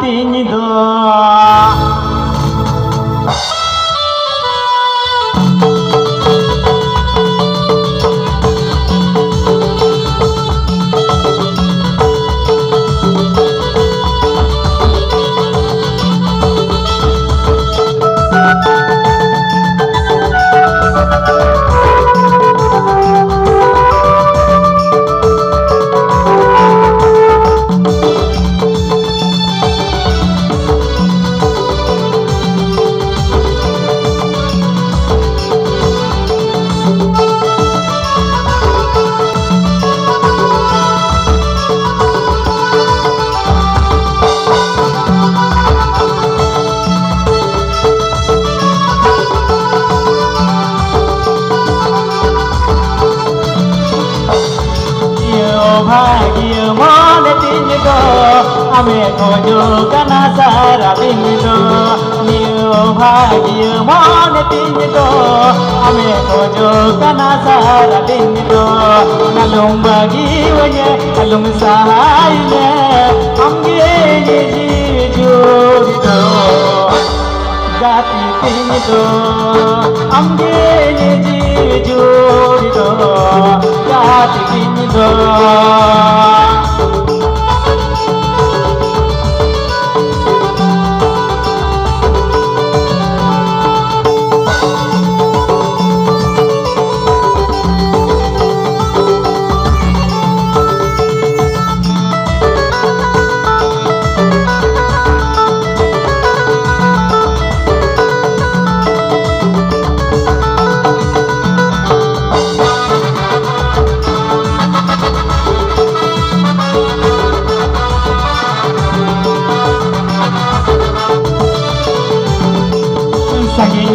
तीन दो भाग्य मन तीन दो हमें खोजो कना सारा दिन दो नियो भाग्य मन तीन दो हमें खोजो कना सारा दिन दो नलुम bagi wanya nalum sahainya amge ji juri do gati tin do amge ji juri do gati tin do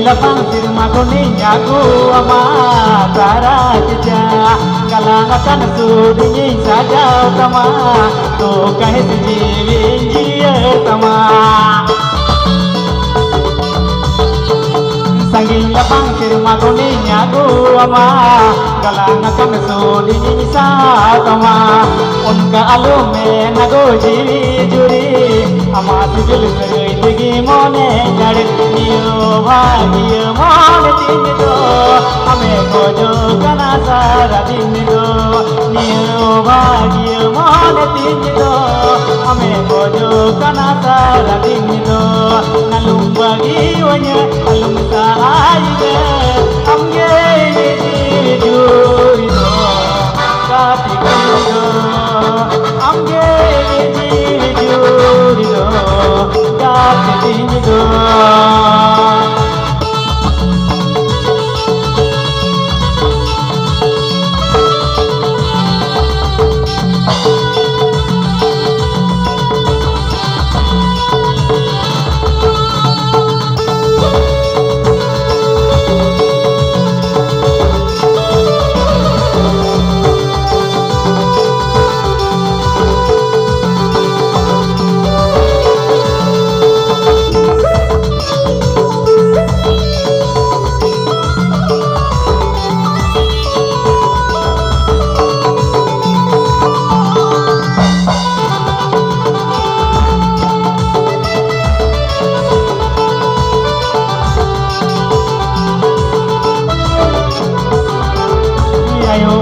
lapang firma kuninya ku ama tara keja kalangan sudinyi saja utama tu kahit jiwi jia utama sanging lapang firma kuninya ku ama kalangan sudinyi saja utama unka alume nago jiwi juri ama tujil lagi mone jare niyo भाग्य मन तीन दो हमें खोजो कना सारा दिन दो नियो भाग्य मन तीन दो हमें खोजो कना सारा दिन दो नलुम bagi wanya nalum sahainya amge ji juri do kati do amge ji juri do kati do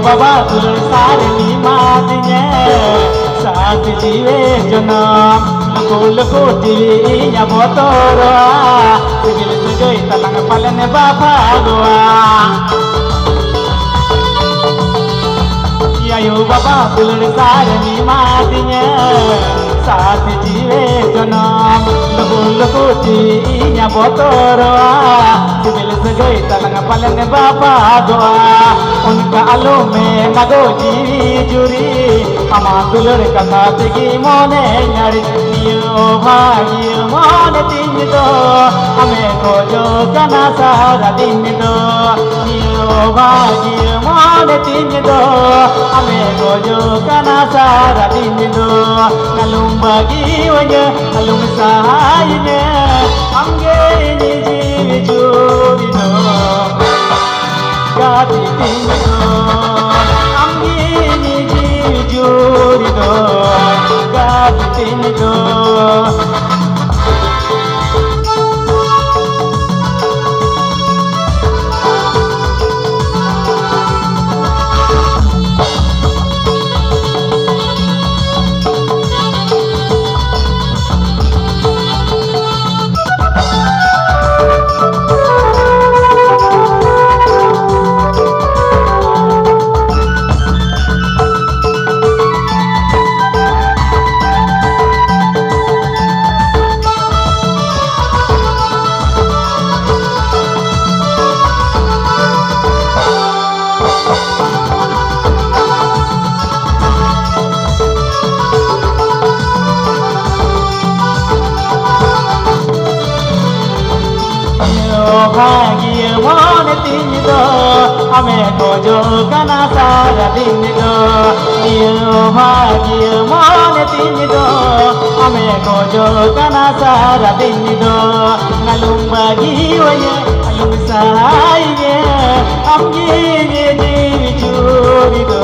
Baba tulsar ni matnya saat jiwe janam lako tiwi nya motora sibil sejoi talang palan bapa doa ayo baba tulsar ni matnya saat jiwe janam lako tiwi nya motora sibil sejoi talang palan bapa doa उनका आलो में नगो जीवी जुरी अमा दुलर कथा तेगी मोने नारी neo भाग्य मन तीन दो हमें खोजो कना सारा दिन दो नियो भाग्य मन तीन दो हमें खोजो कना सारा दिन दो नलुम bagi wanya nalum sahainya amge जीवी जुरी दो gati tin do amgi ji juri do gati tin do bahagia mone tingido ame kojo kana sara dingido iyo bahagia mone tingido ame kojo kana sara dingido ngalung bagi waye alung sahaye amgi ni jurido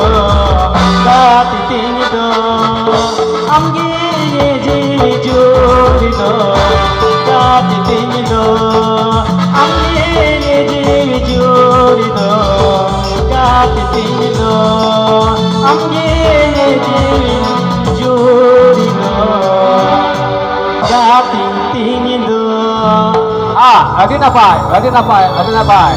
kati tingido amgi ni jurido kati tingido amgi ni jurido kati tingido amgi ni jurido kati tingido Lagi na pai, lagi na pai, lagi na pai.